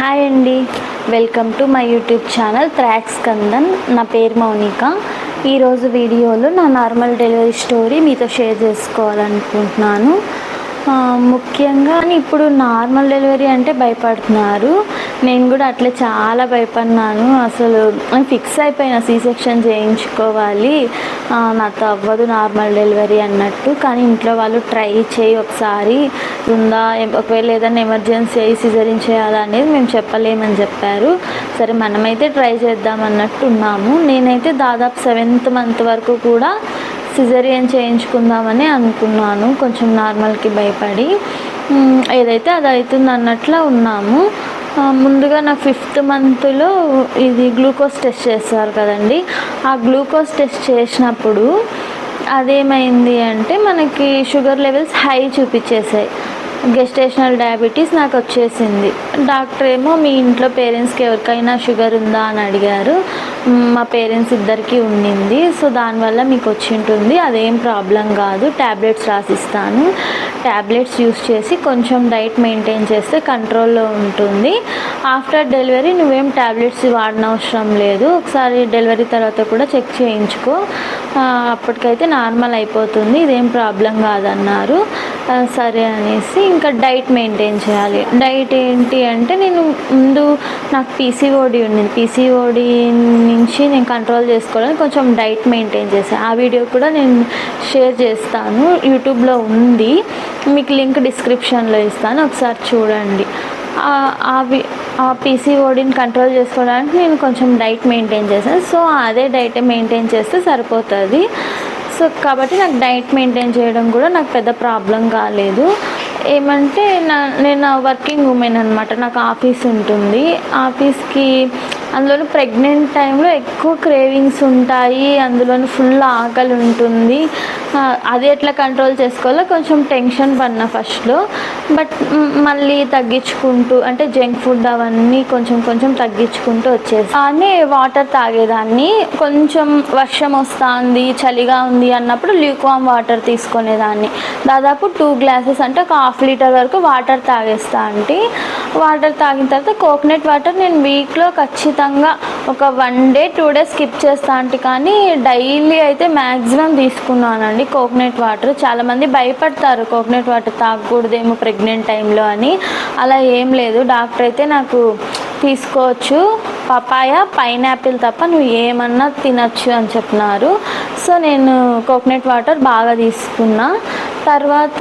Hi అండి, welcome to my YouTube channel tracks Kandan. నా పేరు మౌనిక. ఈరోజు వీడియోలో నా నార్మల్ డెలివరీ స్టోరీ మీతో షేర్ చేసుకోవాలనుకుంటున్నాను. ముఖ్యంగా ఇప్పుడు నార్మల్ డెలివరీ అంటే భయపడుతున్నారు. నేను కూడా అట్లా చాలా భయపడినాను. అసలు ఫిక్స్ అయిపోయిన సీ సెక్షన్ చేయించుకోవాలి, నాతో అవ్వదు నార్మల్ డెలివరీ అన్నట్టు. కానీ ఇంట్లో వాళ్ళు ట్రై చేయి ఒకసారి ఉందా, ఒకవేళ ఏదైనా ఎమర్జెన్సీ అయ్యి సిజరీన్ చేయాలనేది మేము చెప్పలేమని చెప్పారు. సరే మనమైతే ట్రై చేద్దామన్నట్టు ఉన్నాము. నేనైతే దాదాపు 7th month వరకు కూడా సిజరియన్ చేయించుకుందామని అనుకున్నాను, కొంచెం నార్మల్కి భయపడి. ఏదైతే అది అవుతుంది అన్నట్లు ఉన్నాము. ముందుగా నా 5th month ఇది గ్లూకోజ్ టెస్ట్ చేస్తారు కదండి. ఆ గ్లూకోజ్ టెస్ట్ చేసినప్పుడు అదేమైంది అంటే మనకి షుగర్ లెవెల్స్ హై చూపించేసాయి. గెస్టేషనల్ డయాబెటీస్ నాకు వచ్చేసింది. డాక్టర్ ఏమో మీ ఇంట్లో పేరెంట్స్కి ఎవరికైనా షుగర్ ఉందా అని అడిగారు. మా పేరెంట్స్ ఇద్దరికీ ఉండింది. సో దానివల్ల మీకు వచ్చి ఉంటుంది, అదేం ప్రాబ్లం కాదు, ట్యాబ్లెట్స్ రాసిస్తాను, ట్యాబ్లెట్స్ యూస్ చేసి కొంచెం డైట్ మెయింటైన్ చేస్తే కంట్రోల్లో ఉంటుంది. ఆఫ్టర్ డెలివరీ నువ్వేం ట్యాబ్లెట్స్ వాడనవసరం లేదు, ఒకసారి డెలివరీ తర్వాత కూడా చెక్ చేయించుకో, అప్పటికైతే నార్మల్ అయిపోతుంది, ఇదేం ప్రాబ్లం కాదన్నారు. సరే అనేసి ఇంకా డైట్ మెయింటైన్ చేయాలి. డైట్ ఏంటి అంటే నేను ముందు నాకు పీసీఓడి ఉంది, పీసీఓడి నుంచి నేను కంట్రోల్ చేసుకోవాలని కొంచెం డైట్ మెయింటైన్ చేశాను. ఆ వీడియో కూడా నేను షేర్ చేస్తాను, యూట్యూబ్లో ఉంది, మీకు లింక్ డిస్క్రిప్షన్లో ఇస్తాను, ఒకసారి చూడండి. ఆ పీసీఓడిని కంట్రోల్ చేసుకోవడానికి నేను కొంచెం డైట్ మెయింటైన్ చేశాను. సో అదే డైట్ మెయింటైన్ చేస్తే సరిపోతుంది. సో కాబట్టి నాకు డైట్ మెయింటైన్ చేయడం కూడా నాకు పెద్ద ప్రాబ్లం కాలేదు. ఏమంటే నేను వర్కింగ్ ఉమెన్ అనమాట, నాకు ఆఫీస్ ఉంటుంది. ఆఫీస్కి అందులోని ప్రెగ్నెంట్ టైంలో ఎక్కువ క్రేవింగ్స్ ఉంటాయి, అందులోని ఫుల్ ఆకలి ఉంటుంది. అది ఎట్లా కంట్రోల్ చేసుకోవాలో కొంచెం టెన్షన్ పడినా ఫస్ట్లో. బట్ మళ్ళీ తగ్గించుకుంటూ, అంటే జంక్ ఫుడ్ అవన్నీ కొంచెం కొంచెం తగ్గించుకుంటూ వచ్చేసి కానీ వాటర్ తాగేదాన్ని. కొంచెం వర్షం వస్తుంది, చలిగా ఉంది అన్నప్పుడు ల్యూక్వామ్ వాటర్ తీసుకునేదాన్ని. దాదాపు 2 glasses అంటే ఒక 1/2 liter వరకు వాటర్ తాగేస్తా. అంటే వాటర్ తాగిన తర్వాత కోకోనట్ వాటర్ నేను వీక్లో ఖచ్చితంగా ఒక 1 day 2 days స్కిప్ చేస్తా. అంటే కానీ డైలీ అయితే మ్యాక్సిమం తీసుకున్నానండి కోకోనట్ వాటర్. చాలామంది భయపడతారు కోకోనట్ వాటర్ తాగకూడదేమో ప్రెగ్నెంట్ టైంలో అని. అలా ఏం లేదు, డాక్టర్ అయితే నాకు తీసుకోవచ్చు, పపాయ పైనాపిల్ తప్ప నువ్వు ఏమన్నా తినచ్చు అని చెప్పినారు. సో నేను కోకోనట్ వాటర్ బాగా తీసుకున్నా. తర్వాత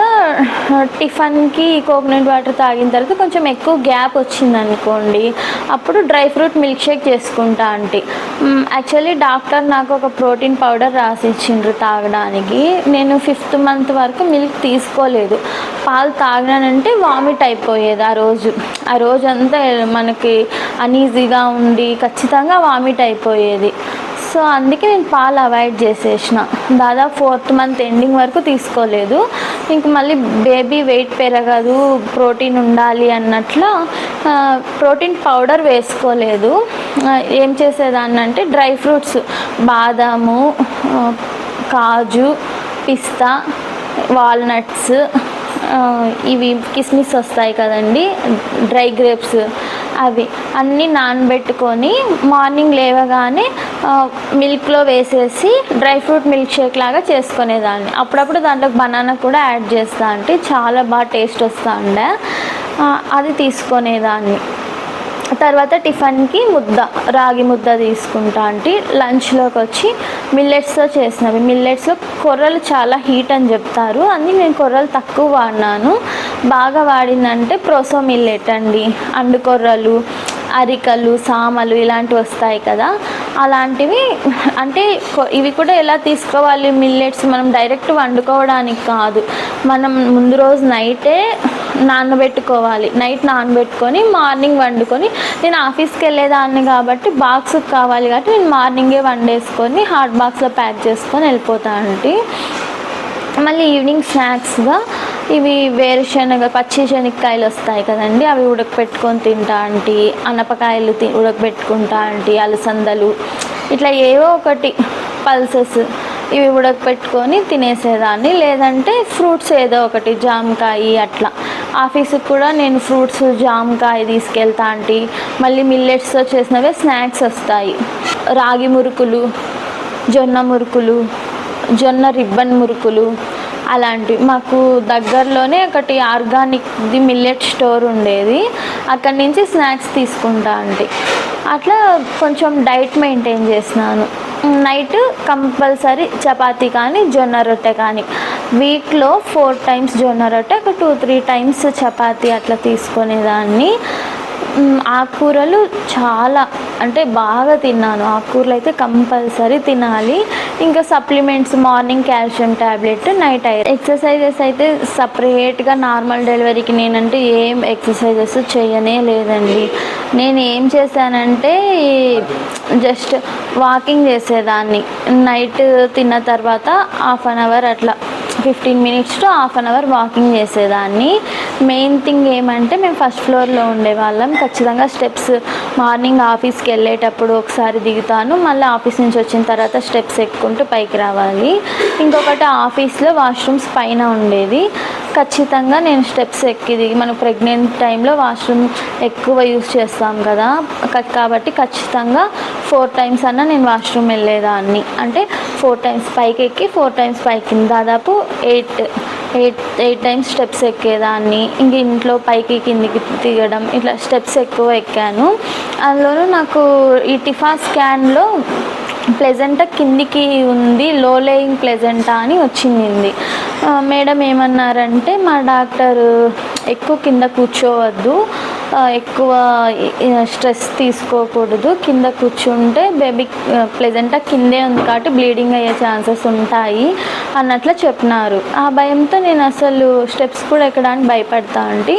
టిఫిన్కి కోకోనట్ వాటర్ తాగిన తర్వాత కొంచెం ఎక్కువ గ్యాప్ వచ్చింది అనుకోండి, అప్పుడు డ్రై ఫ్రూట్ మిల్క్ షేక్ చేసుకుంటా. అంటే యాక్చువల్లీ డాక్టర్ నాకు ఒక ప్రోటీన్ పౌడర్ రాసి ఇచ్చిండ్రు తాగడానికి. నేను 5th month వరకు మిల్క్ తీసుకోలేదు. పాలు తాగినానంటే వామిట్ అయిపోయేది ఆ రోజంతా మనకి అనీజీగా ఉండి ఖచ్చితంగా వామిట్ అయిపోయేది. సో అందుకే నేను పాలు అవాయిడ్ చేసేసిన. దాదాపు 4th month ఎండింగ్ వరకు తీసుకోలేదు. ఇంక మళ్ళీ బేబీ వెయిట్ పెరగదు, ప్రోటీన్ ఉండాలి అన్నట్లు ప్రోటీన్ పౌడర్ వేసుకోలేదు. ఏం చేసేదాన్ని అంటే డ్రై ఫ్రూట్స్, బాదాము, కాజు, పిస్తా, వాల్నట్స్, ఇవి కిస్మిస్ వస్తాయి కదండి, డ్రై గ్రేప్స్, అవి అన్నీ నానబెట్టుకొని మార్నింగ్ లేవగానే మిల్క్లో వేసేసి డ్రై ఫ్రూట్ మిల్క్ షేక్ లాగా చేసుకునేదాన్ని. అప్పుడప్పుడు దాంట్లో బనానా కూడా యాడ్ చేస్తా. అంటే చాలా బాగా టేస్ట్ వస్తూ ఉండే, అది తీసుకునేదాన్ని. తర్వాత టిఫిన్కి రాగి ముద్ద తీసుకుంటా. అంటే లంచ్లోకి వచ్చి మిల్లెట్స్తో చేసినవి. మిల్లెట్స్లో కొర్రలు చాలా హీట్ అని చెప్తారు, అందుకే నేను కొర్రలు తక్కువ వాడినాను. బాగా వాడిందంటే ప్రోసో మిల్లెట్ అండి, అండుకొర్రలు, అరికలు, సామలు ఇలాంటివి వస్తాయి కదా, అలాంటివి. అంటే ఇవి కూడా ఎలా తీసుకోవాలి మిల్లెట్స్, మనం డైరెక్ట్ వండుకోవడానికి కాదు, మనం ముందు రోజు నైటే నానబెట్టుకోవాలి. నైట్ నానబెట్టుకొని మార్నింగ్ వండుకొని, నేను ఆఫీస్కి వెళ్ళేదాన్ని కాబట్టి బాక్స్కి కావాలి కాబట్టి నేను మార్నింగే వండేసుకొని హాట్ బాక్స్లో ప్యాక్ చేసుకొని వెళ్ళిపోతాను. అంటే మళ్ళీ ఈవినింగ్ స్నాక్స్గా ఇవి వేరుశనగ, పచ్చి శనగకాయలు వస్తాయి కదండి, అవి ఉడకపెట్టుకొని తింటా. అంటే అనపకాయలు ఉడకపెట్టుకుంటా. అంటే అలసందలు, ఇట్లా ఏవో ఒకటి పల్సెస్ ఇవి ఉడకపెట్టుకొని తినేసేదాన్ని. లేదంటే ఫ్రూట్స్ ఏదో ఒకటి, జామకాయ అట్లా ఆఫీస్కి కూడా నేను ఫ్రూట్స్ జామకాయ తీసుకెళ్తా ఆంటీ. మళ్ళీ మిల్లెట్స్తో చేసినవే స్నాక్స్ వస్తాయి, రాగి మురుకులు, జొన్న మురుకులు, జొన్న రిబ్బన్ మురుకులు అలాంటివి. మాకు దగ్గరలోనే ఒకటి ఆర్గానిక్ది మిల్లెట్ స్టోర్ ఉండేది, అక్కడి నుంచి స్నాక్స్ తీసుకుంటా ఆంటీ. అట్లా కొంచెం డైట్ మెయింటైన్ చేసినాను. నైట్ కంపల్సరీ చపాతీ కానీ జొన్న రొట్టె కానీ, వీక్లో 4 times జొన్న రొట్టె, ఒక 2-3 times చపాతీ అట్లా తీసుకునేదాన్ని. ఆకుకూరలు చాలా అంటే బాగా తిన్నాను. ఆకుకూరలు అయితే కంపల్సరీ తినాలి. ఇంకా supplements, morning calcium tablet, night exercises అయితే సపరేట్గా నార్మల్ డెలివరీకి నేనంటే ఏం ఎక్సర్సైజెస్ చేయనే లేదండి. నేను ఏం చేశానంటే జస్ట్ వాకింగ్ చేసేదాన్ని. నైట్ తిన్న తర్వాత 1/2 hour అట్లా 15 minutes to 1/2 hour వాకింగ్ చేసేదాన్ని. మెయిన్ థింగ్ ఏమంటే మేము ఫస్ట్ ఫ్లోర్లో ఉండేవాళ్ళం. ఖచ్చితంగా స్టెప్స్ మార్నింగ్ ఆఫీస్కి వెళ్ళేటప్పుడు ఒకసారి దిగుతాను, మళ్ళీ ఆఫీస్ నుంచి వచ్చిన తర్వాత స్టెప్స్ ఎక్కుంటూ పైకి రావాలి. ఇంకొకటి ఆఫీస్లో వాష్రూమ్స్ పైన ఉండేది. ఖచ్చితంగా నేను స్టెప్స్ ఎక్కి దిగి, మనం ప్రెగ్నెంట్ టైంలో వాష్రూమ్ ఎక్కువ యూజ్ చేస్తాం కదా, కాబట్టి ఖచ్చితంగా 4 times అన్నా నేను వాష్రూమ్ వెళ్ళేదాన్ని. అంటే 4 times పైకి ఎక్కి 4 times పైకి, దాదాపు 8 times స్టెప్స్ ఎక్కేదాన్ని. ఇంక ఇంట్లో పైకి కిందికి దిగడం, ఇట్లా స్టెప్స్ ఎక్కువ ఎక్కాను. అందులోనూ నాకు ఈ టిఫా స్కాన్లో ప్లెజెంటా కిందికి ఉంది, లో లేయింగ్ ప్లెజెంటా అని వచ్చింది. మేడం ఏమన్నారంటే, మా డాక్టర్ ఎక్కువ కింద కూర్చోవద్దు, ఎక్కువ స్ట్రెస్ తీసుకోకూడదు, కింద కూర్చుంటే బేబీ ప్లెజెంటా కిందే ఉంది కాబట్టి బ్లీడింగ్ అయ్యే ఛాన్సెస్ ఉంటాయి అన్నట్లు చెప్పినారు. ఆ భయంతో నేను అసలు స్టెప్స్ కూడా ఎక్కడానికి భయపడతా అండి.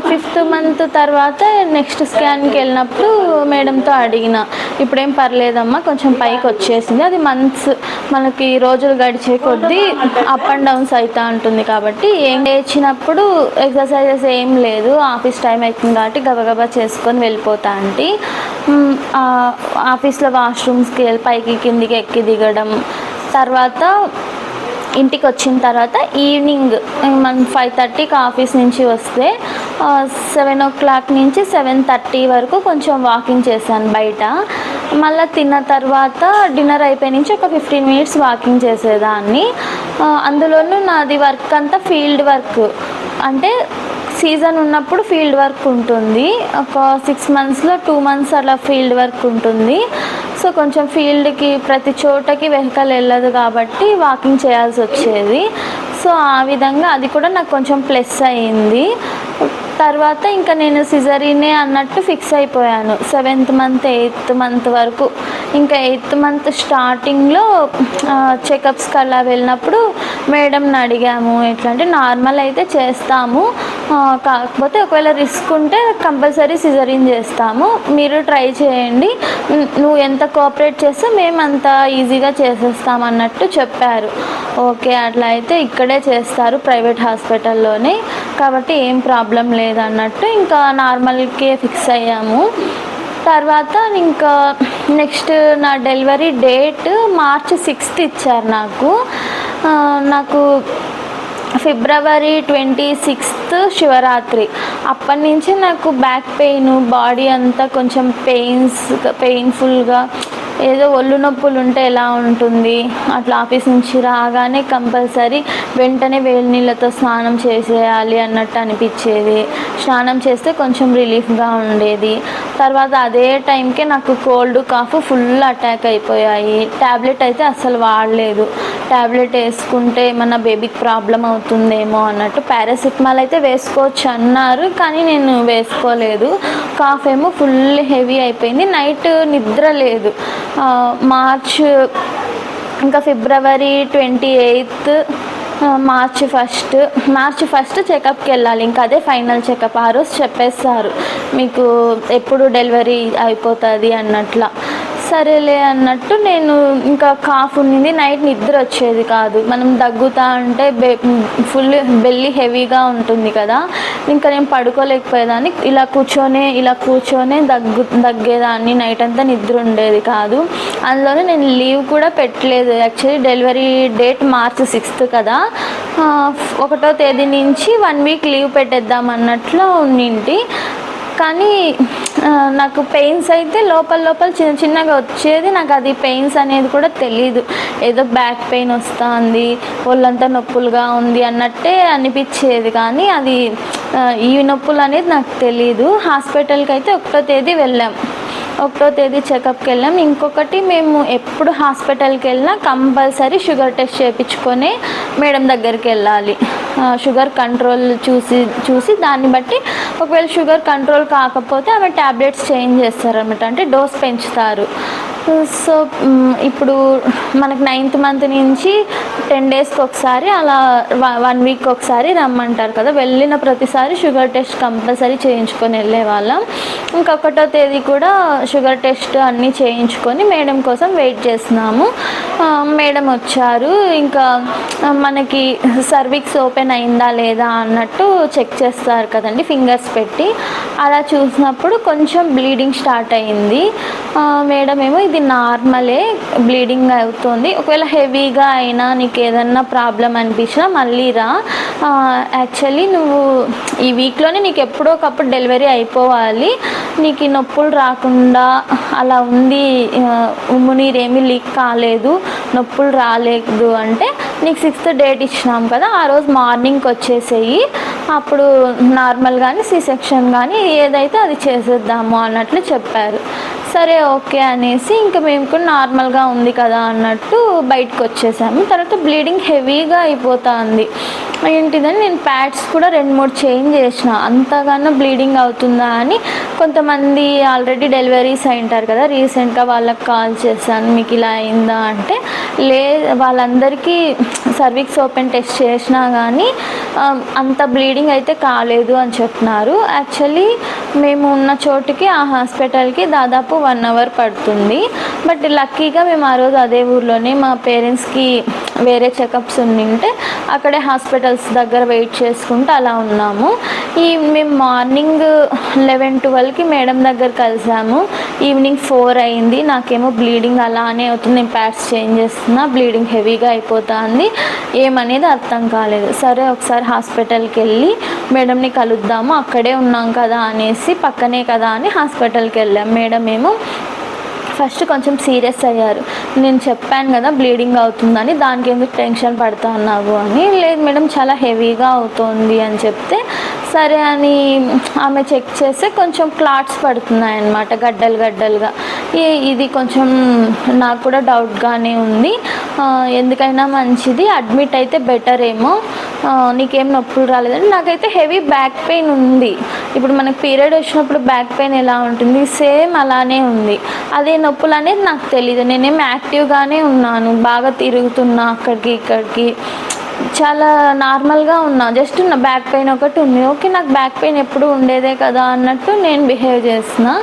5th month తర్వాత నెక్స్ట్ స్కాన్కి వెళ్ళినప్పుడు మేడంతో అడిగిన, ఇప్పుడేం పర్లేదమ్మా, కొంచెం పైకి వచ్చేసింది. అది మంత్స్, మనకి రోజులు గడిచే కొద్దీ అప్ అండ్ డౌన్స్ అవుతూ ఉంటుంది కాబట్టి ఏం లేచినప్పుడు ఎక్సర్సైజెస్ ఏం లేదు, ఆఫీస్ టైం అవుతుంది కాబట్టి గబగబా చేసుకొని వెళ్ళిపోతా అండి. ఆఫీస్లో వాష్రూమ్స్కి వెళ్ళి పైకి కిందికి ఎక్కి దిగడం, తర్వాత ఇంటికి వచ్చిన తర్వాత ఈవినింగ్ మనం 5:30కి ఆఫీస్ నుంచి వస్తే 7 o'clock నుంచి 7:30 వరకు కొంచెం వాకింగ్ చేశాను బయట. మళ్ళీ తిన్న తర్వాత డిన్నర్ అయిపోయి నుంచి ఒక 15 minutes వాకింగ్ చేసేదాన్ని. అందులోనూ నాది వర్క్ అంతా ఫీల్డ్ వర్క్, అంటే సీజన్ ఉన్నప్పుడు ఫీల్డ్ వర్క్ ఉంటుంది, ఒక 6 monthsలో 2 months అలా ఫీల్డ్ వర్క్ ఉంటుంది. సో కొంచెం ఫీల్డ్కి ప్రతి చోటకి వెహికల్ వెళ్ళదు కాబట్టి వాకింగ్ చేయాల్సి వచ్చేది. సో ఆ విధంగా అది కూడా నాకు కొంచెం ప్లస్ అయ్యింది. తర్వాత ఇంకా నేను సిజరీనే అన్నట్టు ఫిక్స్ అయిపోయాను 7th month 8th month వరకు. ఇంకా 8th month స్టార్టింగ్లో చెకప్స్కి అలా వెళ్ళినప్పుడు మేడంని అడిగాము, ఎట్లా అంటే నార్మల్ అయితే చేస్తాము, కాకపోతే ఒకవేళ రిస్క్ ఉంటే కంపల్సరీ సిజరీన్ చేస్తాము, మీరు ట్రై చేయండి, నువ్వు ఎంత కోఆపరేట్ చేస్తే మేము అంత ఈజీగా చేసేస్తాం అన్నట్టు చెప్పారు. ఓకే, అట్లా అయితే ఇక్కడే చేస్తారు ప్రైవేట్ హాస్పిటల్లోనే, కాబట్టి ఏం ప్రాబ్లం లేదన్నట్టు ఇంకా నార్మల్కే ఫిక్స్ అయ్యాము. తర్వాత ఇంకా నెక్స్ట్ నా డెలివరీ డేట్ March 6th ఇచ్చారు నాకు February 26th శివరాత్రి. అప్పటి నుంచి నాకు బ్యాక్ పెయిన్, బాడీ అంతా కొంచెం పెయిన్ఫుల్గా, ఏదో ఒళ్ళు నొప్పులు ఉంటే ఎలా ఉంటుంది అట్లా ఆఫీస్ నుంచి రాగానే కంపల్సరీ వెంటనే వేడి నీళ్ళతో స్నానం చేసేయాలి అన్నట్టు అనిపించేది. స్నానం చేస్తే కొంచెం రిలీఫ్గా ఉండేది. తర్వాత అదే టైంకే నాకు కోల్డ్ కాఫ్ ఫుల్ అటాక్ అయిపోయాయి. ట్యాబ్లెట్ అయితే అస్సలు వాడలేదు, ట్యాబ్లెట్ వేసుకుంటే ఏమన్నా బేబీకి ప్రాబ్లం అవుతుందేమో అన్నట్టు. పారాసిటమాల్ అయితే వేసుకోవచ్చు అన్నారు కానీ నేను వేసుకోలేదు. కాఫ్ ఏమో ఫుల్ హెవీ అయిపోయింది, నైట్ నిద్ర లేదు. ఇంకా February 28th, March 1st చెకప్కి వెళ్ళాలి. ఇంకా అదే ఫైనల్ చెకప్. ఆ రోజు చెప్పేస్తారు మీకు ఎప్పుడు డెలివరీ అయిపోతుంది అన్నట్లా. సరేలే అన్నట్టు నేను ఇంకా కాఫ్ ఉన్నింది, నైట్ నిద్ర వచ్చేది కాదు. మనం దగ్గుతా అంటే ఫుల్ బెల్లి హెవీగా ఉంటుంది కదా, ఇంకా నేను పడుకోలేకపోయేదాన్ని. ఇలా కూర్చొనే దగ్గేదాన్ని, నైట్ అంతా నిద్ర ఉండేది కాదు. అందులోనే నేను లీవ్ కూడా పెట్టలేదు. Actually delivery date March 6th కదా, ఒకటో తేదీ నుంచి 1 వీక్ లీవ్ పెట్టేద్దాం అన్నట్లు ఉండింటి. కానీ నాకు పెయిన్స్ అయితే లోపల చిన్న చిన్నగా వచ్చేది. నాకు అది పెయిన్స్ అనేది కూడా తెలీదు. ఏదో బ్యాక్ పెయిన్ వస్తుంది, ఒళ్ళంతా నొప్పులుగా ఉంది అన్నట్టే అనిపించేది. కానీ అది ఈ నొప్పులు అనేది నాకు తెలీదు. హాస్పిటల్కి అయితే 1వ తేదీ వెళ్ళాం. 1వ తేదీ చెకప్కి వెళ్ళాం. ఇంకొకటి, మేము ఎప్పుడు హాస్పిటల్కి వెళ్ళినా కంపల్సరీ షుగర్ టెస్ట్ చేయించుకొని మేడం దగ్గరికి వెళ్ళాలి. షుగర్ కంట్రోల్ చూసి దాన్ని బట్టి ఒకవేళ షుగర్ కంట్రోల్ కాకపోతే ఆమె ట్యాబ్లెట్స్ చేంజ్ చేస్తారనమాట, అంటే డోస్ పెంచుతారు. సో ఇప్పుడు మనకు 9th మంత్ నుంచి 10 డేస్కి ఒకసారి, అలా 1 వీక్ ఒకసారి రమ్మంటారు కదా. వెళ్ళిన ప్రతిసారి షుగర్ టెస్ట్ కంపల్సరీ చేయించుకొని వెళ్ళే వాళ్ళం. ఇంకొకటో తేదీ కూడా షుగర్ టెస్ట్ అన్నీ చేయించుకొని మేడం కోసం వెయిట్ చేస్తున్నాము. మేడం వచ్చారు. ఇంకా మనకి సర్విక్స్ ఓపెన్ అయిందా లేదా అన్నట్టు చెక్ చేస్తారు కదండి ఫింగర్స్ పెట్టి. అలా చూసినప్పుడు కొంచెం బ్లీడింగ్ స్టార్ట్ అయింది. మేడం ఏమో ఇది నార్మలే, బ్లీడింగ్ అవుతుంది, ఒకవేళ హెవీగా అయినా నీకు ఏదన్నా ప్రాబ్లం అనిపించినా మళ్ళీ రా. యాక్చువల్లీ నువ్వు ఈ వీక్లోనే నీకు ఎప్పుడో ఒకప్పుడు డెలివరీ అయిపోవాలి, నీకు ఈ నొప్పులు రాకుండా అలా ఉంది, ఉమ్ము నీరు ఏమీ లీక్ కాలేదు, నొప్పులు రాలేదు అంటే నీకు 6th డేట్ ఇచ్చినాం కదా, ఆ రోజు మార్నింగ్కి వచ్చేసేయి, అప్పుడు నార్మల్ కానీ సి సెక్షన్ కానీ ఏదైతే అది చేసేద్దాము అన్నట్లు చెప్పారు. సరే ఓకే అనేసి ఇంకా మేము కూడా నార్మల్గా ఉంది కదా అన్నట్టు బయటకు వచ్చేసాము. తర్వాత బ్లీడింగ్ హెవీగా అయిపోతుంది. ఏంటిదని నేను ప్యాడ్స్ కూడా 2-3 చేంజ్ చేసిన. అంతగానో బ్లీడింగ్ అవుతుందా అని కొంతమంది ఆల్రెడీ డెలివరీస్ అయింటారు కదా, రీసెంట్గా వాళ్ళకి కాల్ చేశాను, మీకు ఇలా అయిందా అంటే వాళ్ళందరికీ సర్విక్స్ ఓపెన్ టెస్ట్ చేసినా కానీ అంత బ్లీడింగ్ అయితే కాలేదు అని చెప్తున్నారు. యాక్చువల్లీ మేము ఉన్న చోటుకి ఆ హాస్పిటల్కి దాదాపు 1 అవర్ పడుతుంది. బట్ లక్కీగా మేము ఆ రోజు అదే ఊర్లోనే మా పేరెంట్స్కి వేరే చెకప్స్ ఉండింటే అక్కడే హాస్పిటల్స్ దగ్గర వెయిట్ చేసుకుంటూ అలా ఉన్నాము. మేము మార్నింగ్ 11-12కి మేడం దగ్గర కలిసాము. ఈవినింగ్ 4 అయింది. నాకేమో బ్లీడింగ్ అలానే అవుతుంది, నేను ప్యాడ్స్ చేంజ్ చేస్తున్నా, బ్లీడింగ్ హెవీగా అయిపోతుంది, ఏమనేది అర్థం కాలేదు. సరే ఒకసారి హాస్పిటల్కి వెళ్ళి మేడంని కలుద్దాము, అక్కడే ఉన్నాం కదా అనేసి, పక్కనే కదా అని హాస్పిటల్కి వెళ్ళాం. మేడం ఏమో ఫస్ట్ కొంచెం సీరియస్ అయ్యారు. నేను చెప్పాను కదా బ్లీడింగ్ అవుతుందని, దానికి ఎందుకు టెన్షన్ పడతా ఉన్నావు అని. లేదు మేడం చాలా హెవీగా అవుతుంది అని చెప్తే సరే అని ఆమె చెక్ చేస్తే కొంచెం క్లాట్స్ పడుతున్నాయి అన్నమాట, గడ్డలుగా. ఇది కొంచెం నాకు కూడా డౌట్గానే ఉంది, ఎందుకైనా మంచిది అడ్మిట్ అయితే బెటర్ ఏమో, నీకేం నొప్పులు రాలేదంటే నాకైతే హెవీ బ్యాక్ పెయిన్ ఉంది. ఇప్పుడు మనకు పీరియడ్ వచ్చినప్పుడు బ్యాక్ పెయిన్ ఎలా ఉంటుంది సేమ్ అలానే ఉంది. అదే నొప్పులు అనేది నాకు తెలీదు. నేనేం యాక్టివ్గానే ఉన్నాను, బాగా తిరుగుతున్నా అక్కడికి ఇక్కడికి, చాలా నార్మల్గా ఉన్నా. జస్ట్ నా బ్యాక్ పెయిన్ ఒకటి ఉంది. ఓకే నాకు బ్యాక్ పెయిన్ ఎప్పుడు ఉండేదే కదా అన్నట్టు నేను బిహేవ్ చేస్తున్నా.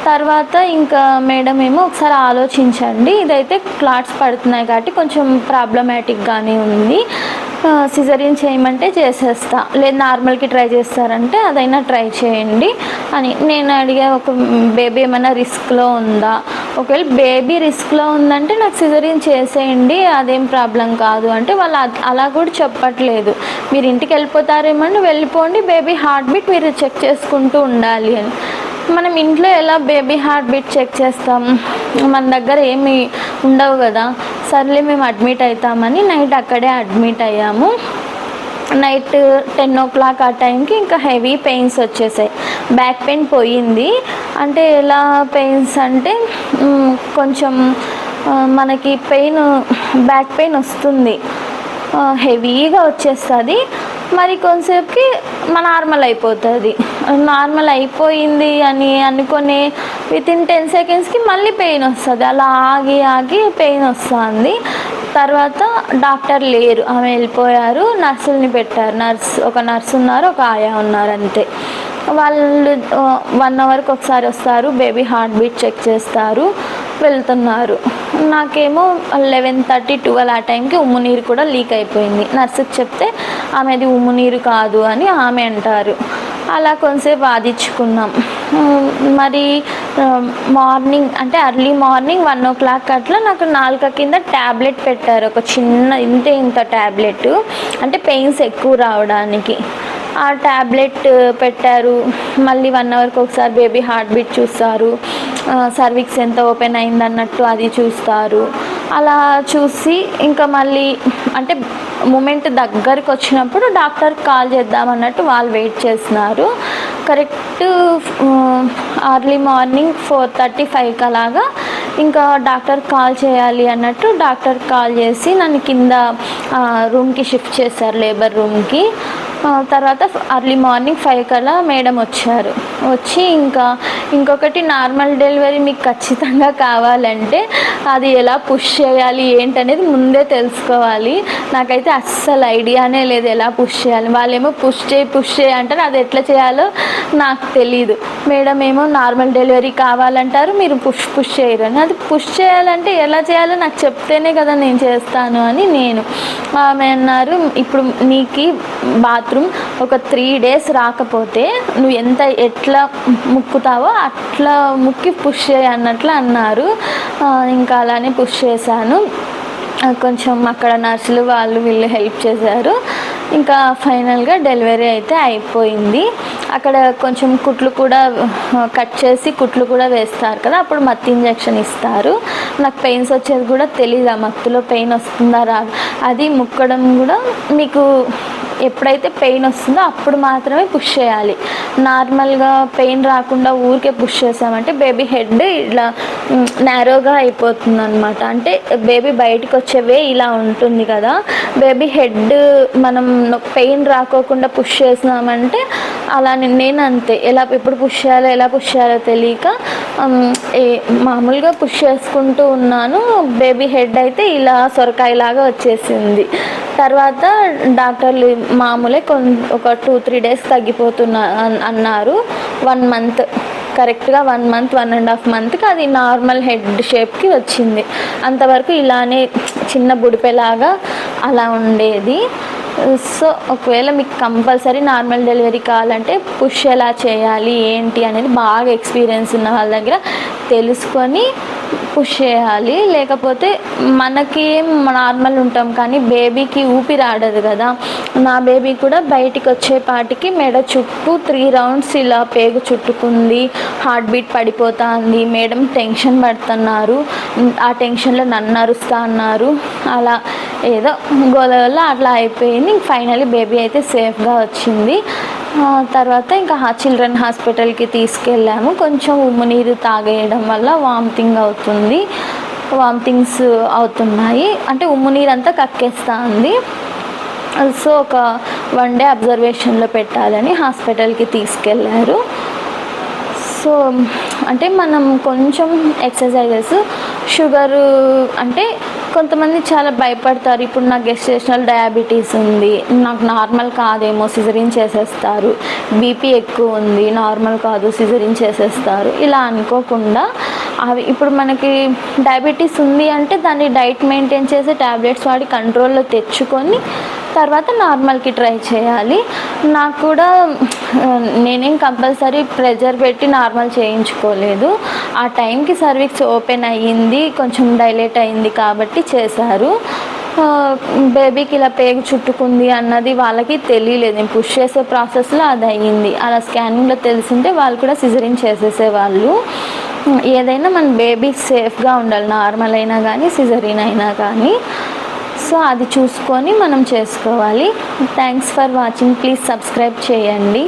తర్వాత ఇంకా మేడం ఏమో ఒకసారి ఆలోచించండి, ఇదైతే క్లాట్స్ పడుతున్నాయి కాబట్టి కొంచెం ప్రాబ్లమాటిక్గానే ఉంది, సిజరీన్ చేయమంటే చేసేస్తా, లేదు నార్మల్కి ట్రై చేస్తారంటే అదైనా ట్రై చేయండి అని. నేను అడిగా ఒక బేబీ ఏమైనా రిస్క్లో ఉందా, ఒకవేళ బేబీ రిస్క్లో ఉందంటే నాకు సిజరీన్ చేసేయండి, అదేం ప్రాబ్లం కాదు అంటే వాళ్ళు అలా కూడా చెప్పట్లేదు. మీరు ఇంటికి వెళ్ళిపోతారేమని వెళ్ళిపోండి, బేబీ హార్ట్ బీట్ మీరు చెక్ చేసుకుంటూ ఉండాలి అని. మనం ఇంట్లో ఎలా బేబీ హార్ట్ బీట్ చెక్ చేస్తాం, మన దగ్గర ఏమి ఉండవు కదా. సర్లే మేము అడ్మిట్ అవుతామని నైట్ అక్కడే అడ్మిట్ అయ్యాము. నైట్ 10 o'clock ఆ టైంకి ఇంకా హెవీ పెయిన్స్ వచ్చేసాయి. బ్యాక్ పెయిన్ పోయింది. అంటే ఎలా పెయిన్స్ అంటే కొంచెం మనకి బ్యాక్ పెయిన్ వస్తుంది, హెవీగా వచ్చేస్తుంది, మరి కొంతసేపుకి నార్మల్ అయిపోతుంది. నార్మల్ అయిపోయింది అని అనుకునే వితిన్ 10 secondsకి మళ్ళీ పెయిన్ వస్తుంది. అలా ఆగి పెయిన్ వస్తుంది. తర్వాత డాక్టర్ లేరు, ఆమె వెళ్ళిపోయారు, నర్సుల్ని పెట్టారు. ఒక నర్సు ఉన్నారు, ఒక ఆయా ఉన్నారు, అంతే. వాళ్ళు 1 hourకి ఒకసారి వస్తారు, బేబీ హార్ట్ బీట్ చెక్ చేస్తారు, వెళ్తున్నారు. నాకేమో 11:30-12 ఆ టైంకి ఉమ్ము నీరు కూడా లీక్ అయిపోయింది. నర్సుకి చెప్తే ఆమెది ఉమ్ము నీరు కాదు అని ఆమె అంటారు. అలా కొంతసేపు వాదించుకున్నాం. మరి మార్నింగ్ అంటే ఎర్లీ మార్నింగ్ 1 o'clock అట్లా నాకు నాలుక కింద ట్యాబ్లెట్ పెట్టారు, ఒక చిన్న ఇంత ట్యాబ్లెట్, అంటే పెయిన్స్ ఎక్కువ రావడానికి ఆ ట్యాబ్లెట్ పెట్టారు. మళ్ళీ 1 hourకి ఒకసారి బేబీ హార్ట్ బీట్ చూస్తారు, సర్విక్స్ ఎంత ఓపెన్ అయింది అన్నట్టు అది చూస్తారు. అలా చూసి ఇంకా మళ్ళీ అంటే మూమెంట్ దగ్గరికి వచ్చినప్పుడు డాక్టర్కి కాల్ చేద్దామన్నట్టు వాళ్ళు వెయిట్ చేస్తున్నారు. కరెక్ట్ ఎర్లీ మార్నింగ్ 4:35 అలాగా ఇంకా డాక్టర్ కాల్ చేయాలి అన్నట్టు డాక్టర్ కాల్ చేసి నన్ను కింద రూమ్కి షిఫ్ట్ చేశారు, లేబర్ రూమ్కి. తర్వాత ఎర్లీ మార్నింగ్ 5 కల్లా మేడం వచ్చారు. వచ్చి ఇంకొకటి నార్మల్ డెలివరీ మీకు ఖచ్చితంగా కావాలంటే అది ఎలా పుష్ చేయాలి ఏంటనేది ముందే తెలుసుకోవాలి. నాకైతే అస్సలు ఐడియానే లేదు ఎలా పుష్ చేయాలి. వాళ్ళేమో పుష్ చేయి అంటారు, అది ఎట్లా చేయాలో నాకు తెలీదు. మేడం ఏమో నార్మల్ డెలివరీ కావాలంటారు, మీరు పుష్ చేయరు అని. అది పుష్ చేయాలంటే ఎలా చేయాలో నాకు చెప్తేనే కదా నేను చేస్తాను అని నేను. ఆమె అన్నారు, ఇప్పుడు నీకు బాత్రూమ్ ఒక 3 days రాకపోతే నువ్వు ఎట్లా ముక్కుతావో అట్లా ముక్కి పుష్ చేయి అన్నట్లు అన్నారు. ఇంకా అలానే పుష్ చేశాను. కొంచెం అక్కడ నర్సులు వీళ్ళు హెల్ప్ చేశారు. ఇంకా ఫైనల్గా డెలివరీ అయితే అయిపోయింది. అక్కడ కొంచెం కుట్లు కూడా కట్ చేసి కుట్లు కూడా వేస్తారు కదా, అప్పుడు మత్తు ఇంజెక్షన్ ఇస్తారు. నాకు పెయిన్స్ వచ్చేది కూడా తెలీదు, ఆ మత్తులో పెయిన్ వస్తుందా రాదు. అది ముక్కడం కూడా మీకు ఎప్పుడైతే పెయిన్ వస్తుందో అప్పుడు మాత్రమే పుష్ చేయాలి. నార్మల్గా పెయిన్ రాకుండా ఊరికే పుష్ చేసామంటే బేబీ హెడ్ ఇలా నేరోగా అయిపోతుంది అనమాట. అంటే బేబీ బయటికి వచ్చేవే ఇలా ఉంటుంది కదా, బేబీ హెడ్ మనం పెయిన్ రాకోకుండా పుష్ చేసినామంటే అలా నేను అంతే, ఎప్పుడు పుష్ చేయాలో తెలియక మామూలుగా పుష్ చేసుకుంటూ ఉన్నాను. బేబీ హెడ్ అయితే ఇలా సొరకాయలాగా వచ్చేసింది. తర్వాత డాక్టర్లు మామూలే ఒక 2-3 days తగ్గిపోతున్నా అన్నారు. 1 month కరెక్ట్గా 1 month 1.5 monthకి అది నార్మల్ హెడ్ షేప్కి వచ్చింది. అంతవరకు ఇలానే చిన్న బుడిపెలాగా అలా ఉండేది. సో ఒకవేళ మీకు కంపల్సరీ నార్మల్ డెలివరీ కావాలంటే పుష్ ఎలా చేయాలి ఏంటి అనేది బాగా ఎక్స్పీరియన్స్ ఉన్న వాళ్ళ దగ్గర తెలుసుకొని పుష్ చేయాలి. లేకపోతే మనకి నార్మల్ ఉంటాం కానీ బేబీకి ఊపిరి ఆడదు కదా. నా బేబీ కూడా బయటికి వచ్చేపాటికి మెడ చుట్టూ 3 rounds ఇలా పేగు చుట్టుకుంది, హార్ట్ బీట్ పడిపోతుంది. మేడం టెన్షన్ పడుతున్నారు, ఆ టెన్షన్లో నన్ను అరుస్తా అన్నారు. అలా ఏదో గోల వల్ల అట్లా అయిపోయింది. ఫైనల్లీ బేబీ అయితే సేఫ్గా వచ్చింది. తర్వాత ఇంకా చిల్డ్రన్ హాస్పిటల్కి తీసుకెళ్ళాము. కొంచెం ఉమ్ము నీరు తాగేయడం వల్ల వామిటింగ్స్ అవుతున్నాయి, అంటే ఉమ్ము నీరు అంతా కక్కేస్తూ ఉంది. సో ఒక 1 day అబ్జర్వేషన్లో పెట్టాలని హాస్పిటల్కి తీసుకెళ్ళారు. సో అంటే మనం కొంచెం ఎక్సర్సైజెస్, షుగరు అంటే కొంతమంది చాలా భయపడతారు. ఇప్పుడు నాకు గెస్టేషనల్ డయాబెటీస్ ఉంది, నాకు నార్మల్ కాదేమో సిజరీన్ చేసేస్తారు, బీపీ ఎక్కువ ఉంది నార్మల్ కాదు సిజరీన్ చేసేస్తారు, ఇలా అనుకోకుండా అవి ఇప్పుడు మనకి డయాబెటీస్ ఉంది అంటే దాన్ని డైట్ మెయింటైన్ చేసి ట్యాబ్లెట్స్ వాడి కంట్రోల్లో తెచ్చుకొని తర్వాత నార్మల్కి ట్రై చేయాలి. నాకు కూడా నేనేం కంపల్సరీ ప్రెజర్ పెట్టి నార్మల్ చేయించుకోలేదు. ఆ టైంకి సర్వీక్స్ ఓపెన్ అయ్యింది, కొంచెం డైలేట్ అయింది కాబట్టి చేశారు. బేబీకి ఇలా పేగు చుట్టుకుంది అన్నది వాళ్ళకి తెలియలేదు. నేను పుష్ చేసే ప్రాసెస్లో అది అయ్యింది. అలా స్కానింగ్లో తెలిసింటే వాళ్ళు కూడా సిజరీన్ చేసేసేవాళ్ళు. ఏదైనా మన బేబీ సేఫ్గా ఉండాలి, నార్మల్ అయినా కానీ సిజరీన్ అయినా కానీ. సో అది చూసుకొని మనం చేసుకోవాలి. Thanks for watching. Please subscribe చేయండి.